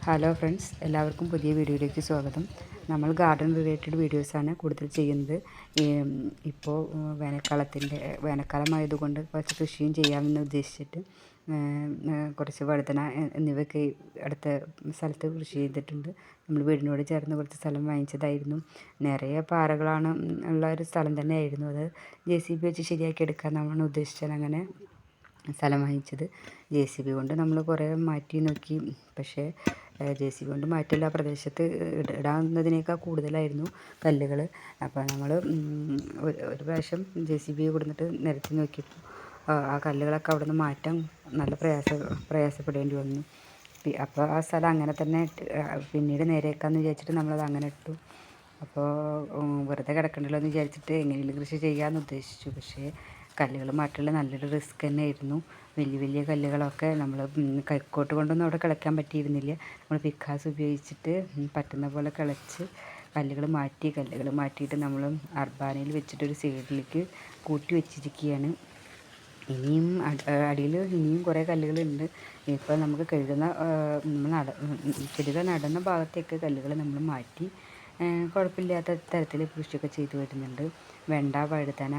Hello friends, എല്ലാവർക്കും പുതിയ വീഡിയോയിലേക്ക് സ്വാഗതം. നമ്മൾ ഗാർഡൻ റിലേറ്റഡ് വീഡിയോസാണ് കൂടുതൽ ചെയ്യുന്നത്. ഇപ്പോൾ വേനൽക്കാലമായതുകൊണ്ട് കുറച്ച് കൃഷിയും ചെയ്യാമെന്ന് ഉദ്ദേശിച്ചിട്ട് കുറച്ച് വഴുതന എന്നിവയൊക്കെ അടുത്ത സ്ഥലത്ത് കൃഷി ചെയ്തിട്ടുണ്ട്. നമ്മൾ വീടിനോട് ചേർന്ന് കുറച്ച് സ്ഥലം വാങ്ങിച്ചതായിരുന്നു. നിറയെ പാറകളാണ് ഉള്ള ഒരു സ്ഥലം തന്നെയായിരുന്നു. അത് JCB വെച്ച് ശരിയാക്കി എടുക്കാമെന്നാണ് ഉദ്ദേശിച്ചത്. അങ്ങനെ സ്ഥലം വാങ്ങിച്ചത്. JCB കൊണ്ട് നമ്മൾ കുറേ മാറ്റി നോക്കി. പക്ഷേ JCB കൊണ്ട് മാറ്റില്ല, പ്രദേശത്ത് ഇടാവുന്നതിനേക്കാൾ കൂടുതലായിരുന്നു കല്ലുകൾ. അപ്പോൾ നമ്മൾ ഒരു പ്രാവശ്യം JCB കൊടുത്തിട്ട് നിരത്തി നോക്കിയപ്പോൾ ആ കല്ലുകളൊക്കെ അവിടെ നിന്ന് മാറ്റാൻ നല്ല പ്രയാസപ്പെടേണ്ടി വന്നു. അപ്പോൾ ആ സ്ഥലം അങ്ങനെ തന്നെ പിന്നീട് നേരെയാക്കാമെന്ന് വിചാരിച്ചിട്ട് നമ്മളത് അങ്ങനെ ഇട്ടു. അപ്പോൾ വെറുതെ കിടക്കണ്ടല്ലോ എന്ന് വിചാരിച്ചിട്ട് എങ്ങനെയെങ്കിലും കൃഷി ചെയ്യാമെന്ന് ഉദ്ദേശിച്ചു. പക്ഷേ കല്ലുകൾ മാറ്റൽ നല്ലൊരു റിസ്ക് തന്നെയായിരുന്നു. വലിയ വലിയ കല്ലുകളൊക്കെ നമ്മൾ കൈക്കോട്ട് കൊണ്ടൊന്നും അവിടെ കിളയ്ക്കാൻ പറ്റിയിരുന്നില്ല. നമ്മൾ പിക്കാസ് ഉപയോഗിച്ചിട്ട് പറ്റുന്ന പോലെ കിളച്ച് കല്ലുകൾ മാറ്റിയിട്ട് നമ്മൾ അർബാനയിൽ വെച്ചിട്ടൊരു സൈഡിലേക്ക് കൂട്ടി വെച്ചിരിക്കുകയാണ്. ഇനിയും അടിയിൽ ഇനിയും കുറേ കല്ലുകളുണ്ട്. ഇപ്പോൾ നമുക്ക് ചെടികൾ നടുന്ന ഭാഗത്തേക്ക് കല്ലുകൾ നമ്മൾ മാറ്റി കുഴപ്പമില്ലാത്ത തരത്തിൽ കൃഷിയൊക്കെ ചെയ്തു വരുന്നുണ്ട്. വെണ്ട, വഴുതന,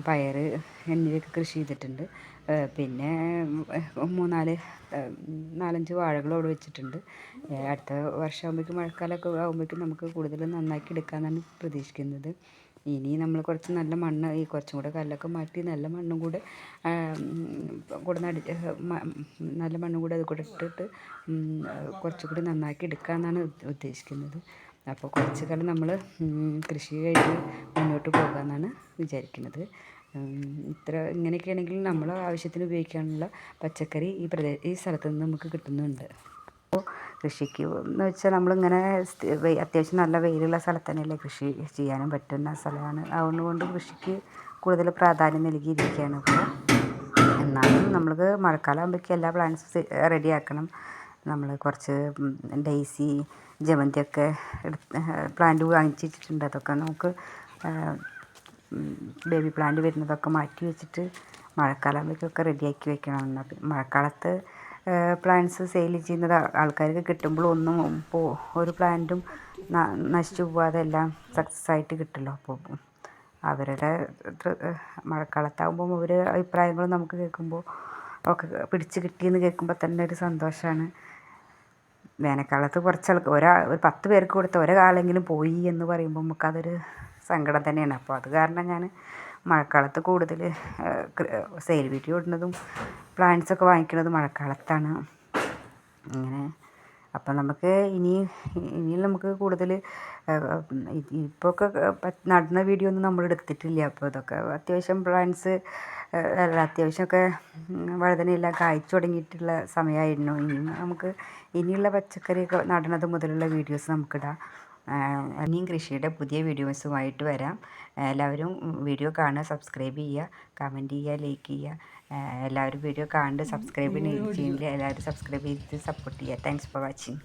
പയർ എന്നിവയൊക്കെ കൃഷി ചെയ്തിട്ടുണ്ട്. പിന്നെ 4-5 വാഴകൾ അവിടെ വെച്ചിട്ടുണ്ട്. അടുത്ത വർഷമാകുമ്പോഴേക്കും മഴക്കാലമൊക്കെ ആകുമ്പോഴേക്കും നമുക്ക് കൂടുതൽ നന്നാക്കി എടുക്കാമെന്നാണ് പ്രതീക്ഷിക്കുന്നത്. ഇനി നമ്മൾ കുറച്ച് നല്ല മണ്ണ്, കുറച്ചും കൂടെ കല്ലൊക്കെ മാറ്റി നല്ല മണ്ണും കൂടെ നല്ല മണ്ണും കൂടെ അത് കൂടെ ഇട്ടിട്ട് കുറച്ചുകൂടി നന്നാക്കി എടുക്കാമെന്നാണ് ഉദ്ദേശിക്കുന്നത്. അപ്പോൾ കുറച്ച് കാലം നമ്മൾ കൃഷി കഴിഞ്ഞ് മുന്നോട്ട് പോകാമെന്നാണ് വിചാരിക്കുന്നത്. ഇങ്ങനെയൊക്കെയാണെങ്കിൽ നമ്മൾ ആവശ്യത്തിന് ഉപയോഗിക്കാനുള്ള പച്ചക്കറി ഈ സ്ഥലത്ത് നിന്ന് നമുക്ക് കിട്ടുന്നുണ്ട്. അപ്പോൾ കൃഷിക്ക് എന്ന് വെച്ചാൽ നമ്മളിങ്ങനെ അത്യാവശ്യം നല്ല വെയിലുള്ള സ്ഥലത്ത് തന്നെയല്ലേ കൃഷി ചെയ്യാനും പറ്റുന്ന സ്ഥലമാണ്. അതുകൊണ്ട് കൃഷിക്ക് കൂടുതൽ പ്രാധാന്യം നൽകിയിരിക്കുകയാണ്. അപ്പോൾ എന്നാലും നമ്മൾക്ക് മഴക്കാലം ആകുമ്പോഴേക്കും എല്ലാ പ്ലാന്റ്സും റെഡിയാക്കണം. നമ്മൾ കുറച്ച് ഡെയ്സി, ജമന്തിയൊക്കെ പ്ലാന്റ് വാങ്ങിച്ച് വെച്ചിട്ടുണ്ട്. അതൊക്കെ നമുക്ക് ബേബി പ്ലാന്റ് വരുന്നതൊക്കെ മാറ്റി വെച്ചിട്ട് മഴക്കാലമാകുമ്പോഴേക്കൊക്കെ റെഡിയാക്കി വെക്കണം. മഴക്കാലത്ത് പ്ലാന്റ്സ് സെയിൽ ചെയ്യുന്നത് ആൾക്കാർക്ക് കിട്ടുമ്പോൾ ഒരു പ്ലാന്റും നശിച്ചു പോകാതെ എല്ലാം സക്സസ് ആയിട്ട് കിട്ടുമല്ലോ. അപ്പോൾ അവരുടെ മഴക്കാലത്താകുമ്പം അഭിപ്രായങ്ങൾ നമുക്ക് കേൾക്കുമ്പോൾ ഒക്കെ പിടിച്ച് കിട്ടിയെന്ന് കേൾക്കുമ്പോൾ തന്നെ ഒരു സന്തോഷമാണ്. വേനൽക്കാലത്ത് ഒരു 10 പേർക്ക് കൊടുത്ത ഒരാളെങ്കിലും പോയി എന്ന് പറയുമ്പോൾ നമുക്കതൊരു സങ്കടം തന്നെയാണ്. അപ്പോൾ അത് കാരണം ഞാൻ മഴക്കാലത്ത് കൂടുതൽ സെയിൽ വീഡിയോ ഇടുന്നതും പ്ലാന്റ്സൊക്കെ വാങ്ങിക്കുന്നതും മഴക്കാലത്താണ്. ഇങ്ങനെ അപ്പം നമുക്ക് ഇനിയും നമുക്ക് കൂടുതൽ ഇപ്പോഴൊക്കെ നടുന്ന വീഡിയോ ഒന്നും നമ്മൾ എടുത്തിട്ടില്ല. അപ്പോൾ ഇതൊക്കെ അത്യാവശ്യം പ്ലാന്റ്സ് അത്യാവശ്യമൊക്കെ വഴുതനയെല്ലാം കായ്ച്ചു തുടങ്ങിയിട്ടുള്ള സമയമായിരുന്നു. ഇനിയുള്ള പച്ചക്കറിയൊക്കെ നടുന്നത് മുതലുള്ള വീഡിയോസ് നമുക്കിടാം. ഇനിയും കൃഷിയുടെ പുതിയ വീഡിയോസുമായിട്ട് വരാം. എല്ലാവരും വീഡിയോ കാണുക, സബ്സ്ക്രൈബ് ചെയ്യുക, കമൻറ്റ് ചെയ്യുക, ലൈക്ക് ചെയ്യുക. എല്ലാവരും വീഡിയോ കാണുക, സബ്സ്ക്രൈബ് ചെയ്യുന്നില്ല, എല്ലാവരും സബ്സ്ക്രൈബ് ചെയ്ത് സപ്പോർട്ട് ചെയ്യുക. Thanks for watching.